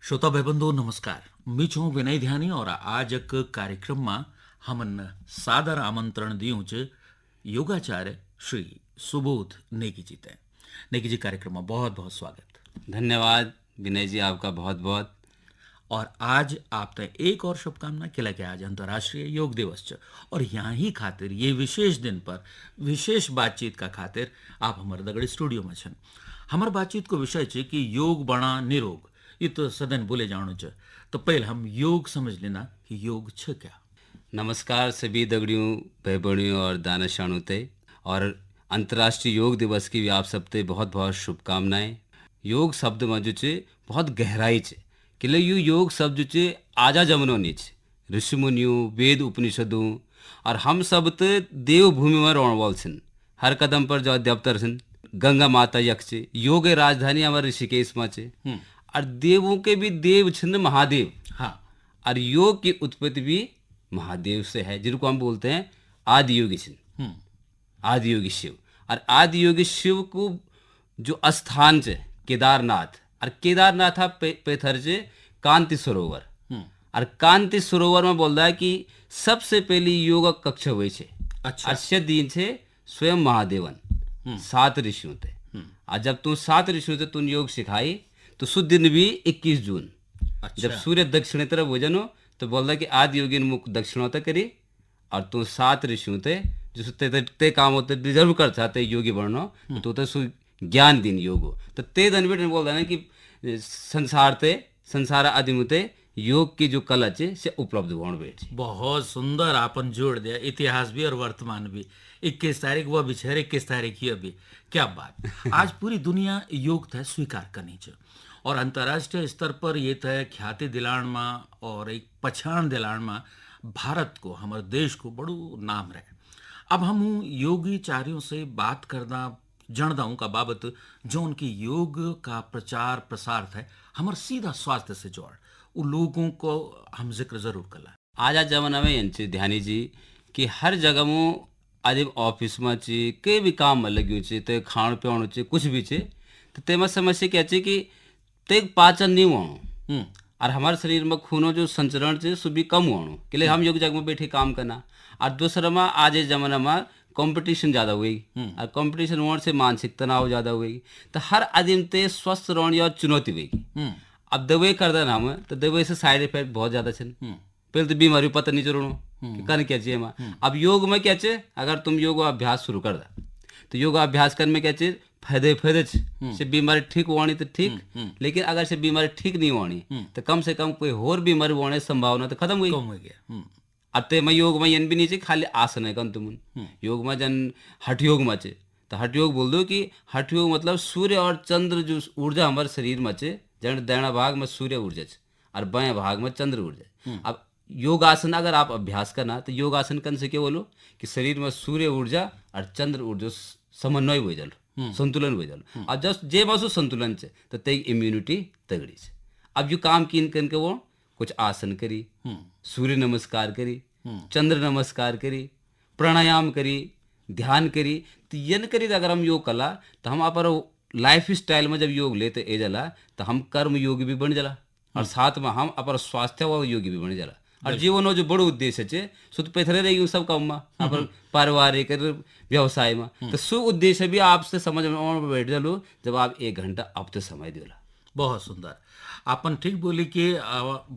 श्रोता भाईबंधो नमस्कार. मी છું વિનય ધ્યાની और आज एक कार्यक्रमમાં हमन सादर आमंत्रण दिયું છે योगाचार्य श्री सुबोध नेगी जी ते. नेगी जी कार्यक्रम में बहुत बहुत स्वागत. धन्यवाद विनय जी, आपका बहुत बहुत. और आज आप तय एक और शुभकामना केला कि आज अंतर्राष्ट्रीय योग दिवस है और यहाँ ही खातिर ये विशेष दिन पर विशेष बातचीत का खातिर आप हमारे दगड़े स्टूडियो में छन. हमार बातचीत को विषय है कि योग बना निरोग. ये तो सदन बोले जानो च. तो पहले हम योग समझ लेना कि योग छ क्या. नमस्कार सभी दगड़ियों भाई बहनियों और दानशाणु ते. और अंतर्राष्ट्रीय योग दिवस की भी आप सबते बहुत बहुत शुभकामनाएं. योग शब्द में जो चे बहुत गहराई चे कि यू योग शब्द जो चे आजा जमनो नहीं चे. ऋषि मुनियों वेद उपनिषदों और हम सब तो देवभूमि में रोण वाल छन. हर कदम पर जो देवतर छन. गंगा माता यक चे. योग राजधानी हमारे ऋषिकेश में चे. और देवों के भी देव छन महादेव. हाँ. और योग की उत्पत्ति भी महादेव से है, जिनको हम बोलते हैं आदि योगी छन. आदि योगी शिव. और आदि योगी शिव को जो स्थान चे केदारनाथ. और केदारनाथ पेथर चे कांति सरोवर. और कांति सरोवर में बोल रहा है कि सबसे पहली योग कक्ष हुए छे. अच्छा. अच्छे दिन छे स्वयं महादेवन 7 ऋषियों थे. और जब तू 7 ऋषियों थे तुम योग सिखाई तो शुद्ध दिन भी 21 जून. अच्छा. जब सूर्य दक्षिण तरफ हो जानो तो बोल रहा कि आदि योगी ने मुख दक्षिणों तक करी. और तू 7 ऋषियों थे जो ते काम होते डिजर्व कर चाहते योगी बननो तो सु ज्ञान दिन योग हो. तो ते दिन भी बोल रहा है कि संसार आदि मुते योग की जो कला चे से उपलब्ध होने बैठे. बहुत सुंदर आपन जोड़ दिया. इतिहास भी और वर्तमान भी. 21 तारीख वह भी छे 21 तारीख ये भी. क्या बात. आज पूरी दुनिया योग तय स्वीकार करनी चाहिए और अंतर्राष्ट्रीय स्तर पर ये तय ख्याति दिलाण में और एक पछाण दिलाण में भारत को हमारे देश को बड़ू नाम रहे. अब हम योगीचार्यों से बात करना जानदा हूँ का बाबत जो उनकी योग का प्रचार प्रसार है हमारे सीधा स्वास्थ्य से जोड़ उन लोगों को हम जिक्र जरूर कला. आज जमाना में यांचे ध्यानी जी कि हर जगह में आज ऑफिस में चे के भी काम में लग्યું છે तो खाण पीण છે कुछ भी છે तो तेमा समस्या क्या છે कि ते पाचन नहीं होणो. और हमारे शरीर में खूनो जो संचरण है सो भी कम होणो के लिए हम योग जगह में बैठे काम करना. और दूसरा में आज जमाना में कंपटीशन ज़्यादा हुई और कंपटीशन होने से मानसिक तनाव ज़्यादा हुई. तो हर आदमी ते स्वस्थ रहने और चुनौती हुई. अब दवाई कर देना हम तो दवाई से साइड इफेक्ट बहुत ज़्यादा छन. पहले तो बीमारी पता नहीं चलो कर क्या चाहिए. अब योग में क्या चाहिए अगर तुम योग अभ्यास शुरू कर दा तो योग अभ्यास करने में क्या चाहिए फायदे से बीमारी ठीक होनी तो ठीक. लेकिन अगर से बीमारी ठीक नहीं होनी तो कम से कम कोई और बीमारी होने की संभावना तो खत्म हुई. अब ते मैं योग में यन भी नहीं चाहिए खाली आसन है तुम योग में जन हठ योग में चे तो हठ योग बोल दो कि हठ योग मतलब सूर्य और चंद्र जो ऊर्जा हमारे शरीर में चे जन दैना भाग में सूर्य ऊर्जा और बाएं भाग में चंद्र ऊर्जा. अब योगासन अगर आप अभ्यास करना तो योगासन करने से क्या बोलो कि शरीर में सूर्य ऊर्जा और चंद्र ऊर्जा समन्वय हो जाए संतुलन हो जाए. अब जब जे बसो संतुलन से तो ते इम्यूनिटी तगड़ी से. अब जो काम कीन करके वो कुछ आसन करी सूर्य नमस्कार करी चंद्र नमस्कार करी प्राणायाम करी ध्यान करी तो यन करी अगर हम योग कला तो हम अपर लाइफ स्टाइल में जब योग लेते ए जला तो हम कर्म योगी भी बन जाला और साथ में हम अपर स्वास्थ्य वाला योगी भी बन जाला. और जीवन जो बड़ो उद्देश्य है सो तो पैथरे रही सब काम में अपन पारिवारिक व्यवसाय में तो सो उद्देश्य भी आपसे समझ में बैठ जालो जब आप 1 घंटा अब तो समय दिला. बहुत सुंदर. आपन ठीक बोली कि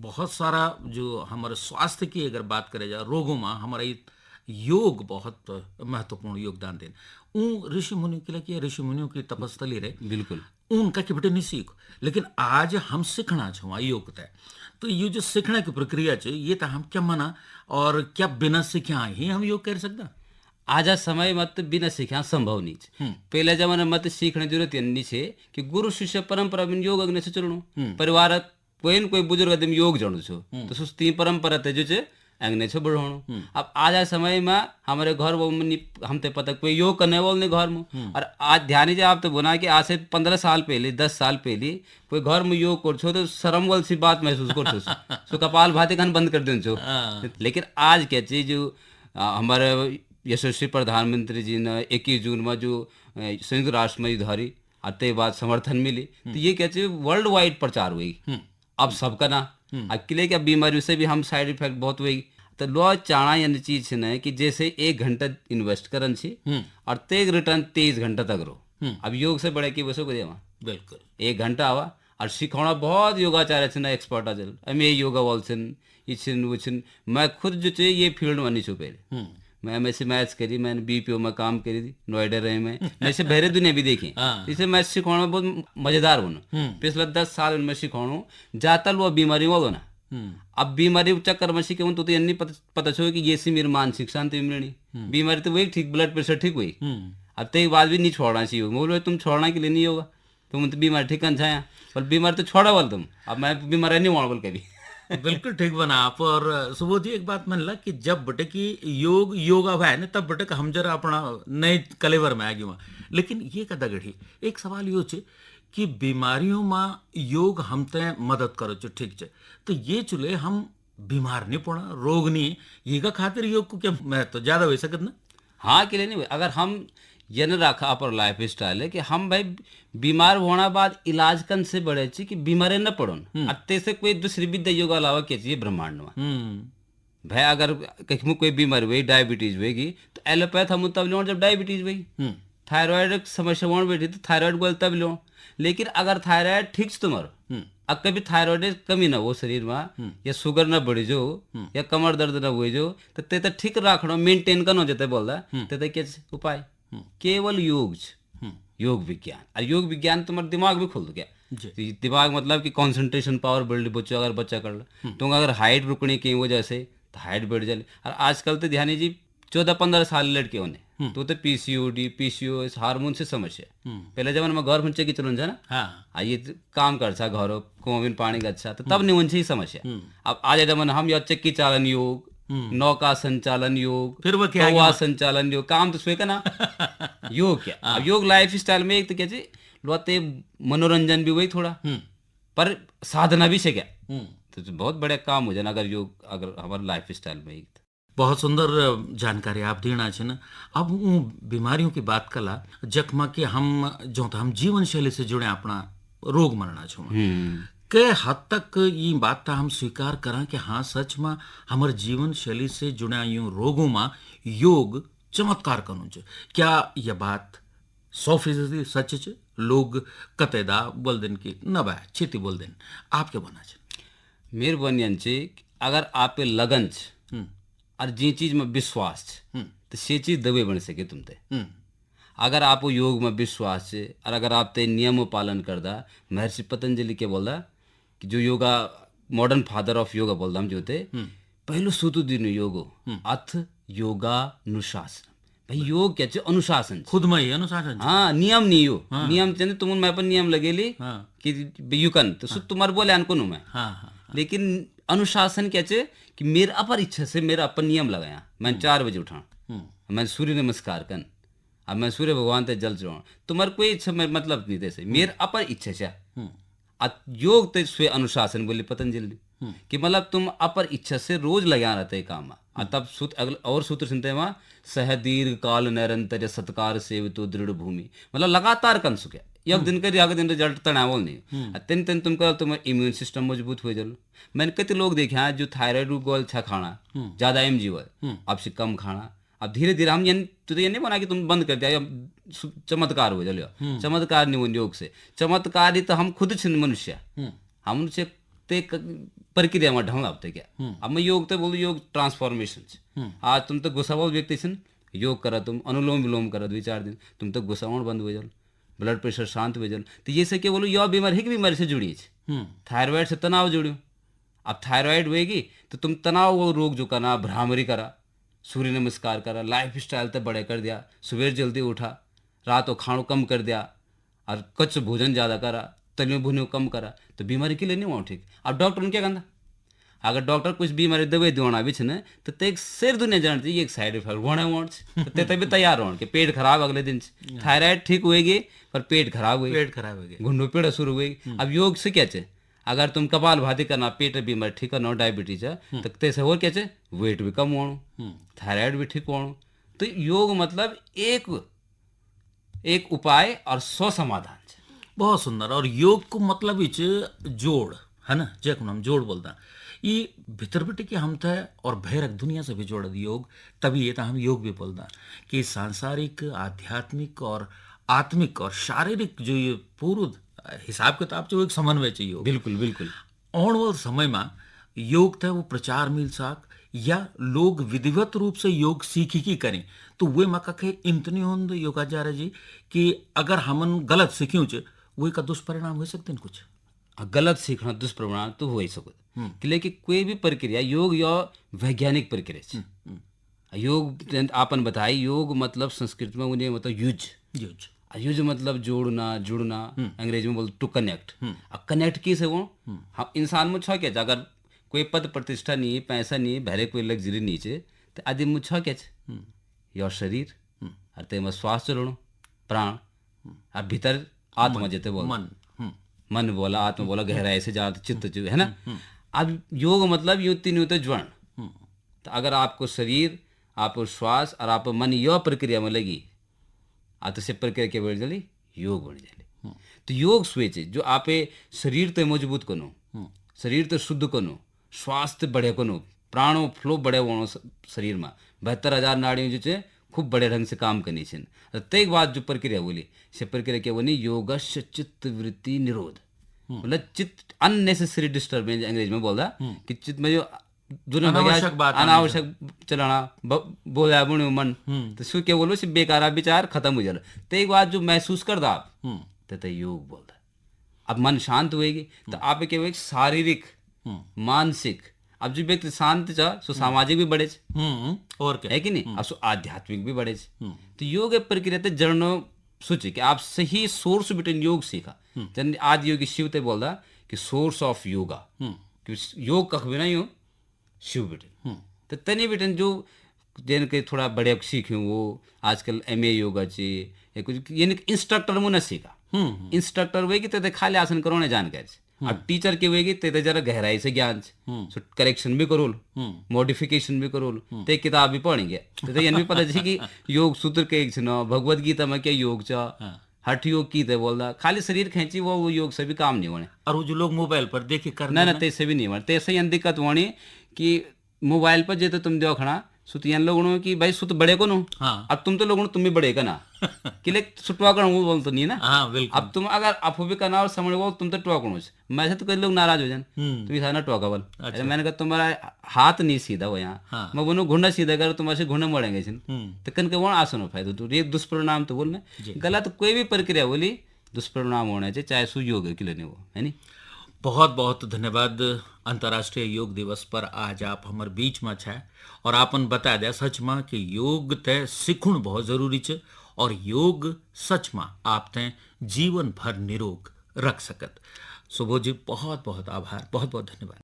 बहुत सारा जो हमारे स्वास्थ्य की अगर बात करें जाए रोगों में हमारा योग बहुत महत्वपूर्ण योगदान देन. ऋषि मुनि के लिए ऋषि मुनियों की तपस्थली रहे बिल्कुल उनका कि बेटे नहीं सीख. लेकिन आज हम सीखना छुआ योग तय तो ये जो सीखने की प्रक्रिया चाहिए ये तो हम क्या मना और क्या बिना सीखा ही हम योग कर सकता. आज समय मत बिना सीखा संभव नहीं है. पहले जमाने मत सीखने जरूरत नहीं है कि गुरु शिष्य परंपरा में योग अग्नि से चलनो परिवार कोई न कोई बुजुर्ग आदमी योग जानो छो तो सुस्ती परंपरा ते जो अग्नि से बढ़ानो. अब आज समय में हमारे घर हम ते पता कोई योग करने वाले घर में. और आज ध्यान दीजिए आप तो बोना कि आज से 15 साल पहले 10 साल पहले कोई घर में योग कर छो तो शर्म वाली सी बात महसूस कर छो सो कपाल भाती खान बंद कर दें छो. लेकिन आज क्या चीज जो हमारे यशस्वी प्रधानमंत्री जी ने 21 जून में जो संयुक्त राष्ट्र में धरी आते बाद समर्थन मिली तो ये क्या चाहिए वर्ल्ड वाइड प्रचार हुई अब सबका ना अकेले क्या बीमारियों से भी हम साइड इफेक्ट बहुत हुई तो लो चाणा यानी चीज है ना कि जैसे 1 घंटा इन्वेस्ट करन छी और तेग रिटर्न 23 घंटा तक रो अब योग से बड़े की वसो को देवा बिल्कुल 1 घंटा आवा और सिखाना बहुत योगाचार्य छे ना एक्सपर्ट आजल अमे योगा वाल छन इछिन उछिन मैं खुद जो चे ये फील्ड में नहीं छू पहले मैं एमएससी मैथ्स करी मैंने बीपीओ में काम करी थी नोएडा रहे मैं ऐसे बहरे दुनिया भी देखी इसे मैं सिखाना बहुत मजेदार होना पिछले 10 साल उनमें सिखाणु जाता लो बीमारी वालों ना अब बीमारी चक्कर में सीखे तो ये नहीं पता छो कि ये सी मेरी मानसिक शांति मिलनी बीमारी तो वही ठीक ब्लड प्रेशर ठीक हुई अब तो एक बात भी नहीं छोड़ना चाहिए बोलो तुम छोड़ना के लिए नहीं होगा तुम तो बीमारी ठीक छाया पर बीमारी तो छोड़ा बोल तुम अब मैं बीमार नहीं हुआ बोल कभी बिल्कुल ठीक बना आप। और सुबोध जी एक बात मन ला कि जब बटे की योगा है ना तब बटे का हम जरा अपना नए कलेवर में आ गए वहाँ। लेकिन ये कदा गढ़ी एक सवाल यो छे कि बीमारियों में योग हम ते मदद करो छे ठीक छे तो ये चुले हम बीमार नहीं पड़ा रोग नहीं ये का खातिर योग को क्या महत्व ज्यादा हो सकत ना। हाँ के लिए नहीं अगर हम ये न रखा पर लाइफ स्टाइल है कि हम भाई बीमार होना बाद इलाज कन से बढ़े ची कि बीमारी न पड़ोन अत्ते से कोई दूसरी विद्या योग अलावा क्या चाहिए ब्रह्मांड में भाई अगर कहीं कोई बीमारी हुई डायबिटीज हुएगी तो एलोपैथ हम तब लो जब डायबिटीज हुई थायराइड समस्या वहां बैठी तो थायराइड बोल तब लो लेकिन अगर थायराइड ठीक से तुम्हारा अब कभी थायराइड कमी ना हो शरीर में या शुगर ना बढ़ी जो या कमर दर्द ना हुए जो तो ते तो ठीक रखना मेंटेन करना जते बोल रहा ते क्या उपाय केवल योग विज्ञान और योग विज्ञान तुम्हारा दिमाग भी खोल दो क्या दिमाग मतलब कि कंसंट्रेशन पावर बिल्ड बच्चों अगर बच्चा कर लो तो अगर हाइट रुकने की वजह से तो हाइट बढ़ जाए और आजकल तो ध्यान जी 14-15 साल लड़के होने तो पीसीओडी पीसीओएस हार्मोन से समस्या पहले जमाने में घर मुंचे की चलन है ना ये काम कर सा घरों कोविन पानी का अच्छा तो तब नहीं उनसे ही समस्या अब आज जमाना हम या चक्की चालन योग नौका संचालन योग फिर वो क्या कौवा संचालन योग काम तो स्वे का ना योग क्या अब योग लाइफ स्टाइल में एक तो क्या लोते मनोरंजन भी वही थोड़ा पर साधना भी से क्या तो बहुत बड़े काम हो जाना अगर योग अगर हमारे लाइफ स्टाइल में एक बहुत सुंदर जानकारी आप देना छे ना। अब बीमारियों की बात कला जखमा कि हम जो हम जीवन शैली से जुड़े अपना रोग मरना छो के हद तक ये बात था हम स्वीकार करा कि हाँ सच में हमारे जीवन शैली से जुड़ा यूं रोगों में योग चमत्कार करूँ छे क्या यह बात 100% सच छे लोग कतेदा बोल दिन की न बा छेती बोल दिन आप क्या बना छे मेरे बनियन छे अगर आप पे लगन छे और जी चीज में विश्वास छे तो से चीज दबे बन सके तुमते अगर आप योग में विश्वास छे और अगर आप ते नियम पालन करदा महर्षि पतंजलि के बोलदा कि जो yoga modern father of yoga बोलदा हम जो थे पहलो सूत्र दिन योगो अथ योगानुशासन भाई योग क्या अनुशासन खुद में ही अनुशासन हाँ नियम नहीं हो नियम चंद तुम मैं पर नियम लगेली कि युकन तो तुम्हारे बोले अनको मैं लेकिन अनुशासन क्या चे कि मेरे अपर इच्छा से मेरा अपन नियम लगाया मैं 4 बजे उठा मैं सूर्य नमस्कार कर अब मैं सूर्य भगवान ते जल चढ़ाऊं तुम्हारे कोई इच्छा मतलब नहीं जैसे मेरे अपर इच्छा से योग ते स्वे अनुशासन बोले पतंजलि कि मतलब तुम अपर इच्छा से रोज लगा रहते काम तब और सूत्र सुनते हैं वहाँ सह दीर्घ काल निरंतर सत्कार सेवितो दृढ़ भूमि मतलब लगातार कर सुखे एक दिन करी आगे दिन रिजल्ट तनावल नहीं तीन तीन तुमको तुम्हारा इम्यून सिस्टम मजबूत हो जाए मैंने कई लोग देखे हैं जो थायराइड गोल अच्छा खाना ज्यादा एम जी अब से कम खाना अब धीरे धीरे हम तो ये नहीं बना कि तुम बंद कर दिया चमत्कार हो जाए चमत्कार नहीं योग से चमत्कारी तो हम खुद छे मनुष्य हम से प्रक्रिया में ढंग आपते क्या अब मैं योग तो बोलूँ योग ट्रांसफॉर्मेशन आज तुम तो गुस्सावाल व्यक्ति छन योग करा तुम अनुलोम विलोम करा 2-4 दिन तुम तो गुस्सावण बंद हो जाओ ब्लड प्रेशर शांत हो जाओ तो ये से क्या बोलो यह बीमारी है बीमारी से जुड़ी है थायराइड से तनाव जुड़ो अब थायराइड होएगी तो तुम तनाव वो रोग जो करना भ्रामरी करा सूर्य नमस्कार करा लाइफ स्टाइल तो बड़े कर दिया सुबह जल्दी उठा रात को खाणो कम कर दिया और कच्च भोजन ज़्यादा करा तलियों भुनियों कम करा तो बीमारी के लिए नहीं हुआ ठीक अब डॉक्टर ने क्या कहना अगर डॉक्टर कुछ बीमारी दवाई दिवाना भी छे तो एक शेर दुनिया जानती एक साइड इफेक्ट होना वांट तो तभी तैयार हो कि पेट खराब अगले दिन थायराइड ठीक होएगी पर पेट खराब हुई घुंडो पीड़ा शुरू हुई अब योग से क्या चे अगर तुम कपाल भाती करना पेट बीमारी ठीक करना डायबिटीज है तो तैसे और क्या चे वेट भी कम होना थायराइड भी ठीक होना तो योग मतलब एक उपाय और 100 समाधान। बहुत सुंदर और योग को मतलब जोड़ है ना, जेको हम जोड़ बोलता ये भीतर बेटे कि हम थे और भैरक दुनिया से भी जोड़ दी योग, तभी ये था हम योग भी बोलता कि सांसारिक, आध्यात्मिक और आत्मिक और शारीरिक जो ये पूर्ण हिसाब किताब जो एक समन्वय चाहिए योग। बिल्कुल बिल्कुल आने वाले समय में योग था वो प्रचार मिल सक या लोग विधिवत रूप से योग सीखी की करें तो वे में कखे इतनी होंद योगाचार्य जी कि अगर हमन गलत सीख्यूं च वो का दुष्परिणाम हो सकते हैं कुछ। गलत सीखना दुष्परिणाम तो हो ही सकत लेकिन कोई भी प्रक्रिया योग या वैज्ञानिक प्रक्रिया छे। योग आपन बताई, योग मतलब संस्कृत में उन्हें मतलब यूज यूज यूज मतलब जोड़ना जुड़ना, अंग्रेजी में बोलते टू कनेक्ट। अब कनेक्ट की से वो हम इंसान में छो क्या, अगर कोई पद प्रतिष्ठा नहीं, पैसा नहीं, भरे कोई लग्जरी नहीं छे तो आदि मुझ छो क्या छे योर शरीर और ते में श्वास चलणो, प्राण और भीतर आत्मा जेते बोल मन मन बोला, आत्मा बोला, गहराई से जाता चित्त जो है ना। अब योग मतलब यूं तीन यूं तो ज्वर्ण। तो अगर आपको शरीर, आपको श्वास और आपको मन यह प्रक्रिया में लगी तो से प्रक्रिया के बढ़ जाली योग बढ़ जाली। तो योग स्वेच जो आपे शरीर तो मजबूत कनो, शरीर तो शुद्ध कनो, स्वास्थ्य बढ़े कनो, प्राणो फ्लो बढ़े वो शरीर में 72,000 नाड़ियों जो छे खूब बड़े ढंग से काम करनी छे। तेग बात जो प्रक्रिया बोली से प्रक्रिया क्या बोली योगस्य चित्त वृत्ति निरोध, मतलब चित्त अननेसेसरी डिस्टर्बेंस अंग्रेज में बोलता कि चित्त में जो अनावश्यक चलाना बोला बुने मन तो सु क्या बोलो से बेकारा विचार खत्म हो जाला। तो एक बात जो महसूस कर दा आप तो योग बोलता। अब मन शांत होएगी तो आप क्या एक शारीरिक मानसिक, अब जो व्यक्ति शांत जा सो सामाजिक भी बढ़े और क्या है कि नहीं, अब सो आध्यात्मिक भी बढ़े। तो योग प्रक्रिया ते जड़नो सोचे कि आप सही सोर्स बिटन योग सीखा। जन आदि योगी शिव ते बोलता कि सोर्स ऑफ योगा कि योग कख भी नहीं हो शिव बिटन। तो तनी बिटन जो जन के थोड़ा बड़े सीखे वो आजकल MA योगा चाहिए या कुछ यानी इंस्ट्रक्टर मुँह न सीखा। इंस्ट्रक्टर वे की ते खाली आसन करोने जानकारी। अब टीचर के वेगी ते जरा गहराई से ज्ञान सो करेक्शन भी करोल, मॉडिफिकेशन भी करोल, ते किताब भी पढ़ेंगे तो यानी भी पता है कि योग सूत्र के एक न भगवत गीता में क्या योग चा हठ योग की ते बोलता खाली शरीर खींची वो योग से भी काम नहीं होने। और वो जो लोग मोबाइल पर देखे कर ना तैसे भी नहीं होने। तैसे ही दिक्कत होनी कि मोबाइल पर जे तो तुम देखना सुत यान लोगों की भाई सुत बड़े को नो। हाँ। अब तुम तो लोगों तुम भी बड़े का ना कि ले सुटवा कर वो बोल तो नहीं ना। हाँ बिल्कुल। अब तुम अगर अफो भी करना और समझ वो तुम तो टोकणो मैं से तो कई लोग नाराज हो जाए तुम इस ना टोकावल। अरे मैंने कहा तुम्हारा हाथ नहीं सीधा वो यहाँ। हाँ। मैं बोलूँ घुंडा सीधा कर तुम्हारे से घुंडे मोड़ेंगे तो कन के वो आसन फायदा तो ये दुष्परिणाम तो बोलना गलत कोई भी प्रक्रिया बोली दुष्परिणाम होना चाहिए चाहे सुयोग के लिए वो है नहीं। बहुत बहुत धन्यवाद। अंतर्राष्ट्रीय योग दिवस पर आज आप हमारे बीच में छे और आपन बता दिया सच में कि योग तय सीखण बहुत जरूरी है और योग सच में आप तय जीवन भर निरोग रख सकत। सुबोध जी बहुत बहुत आभार, बहुत बहुत धन्यवाद।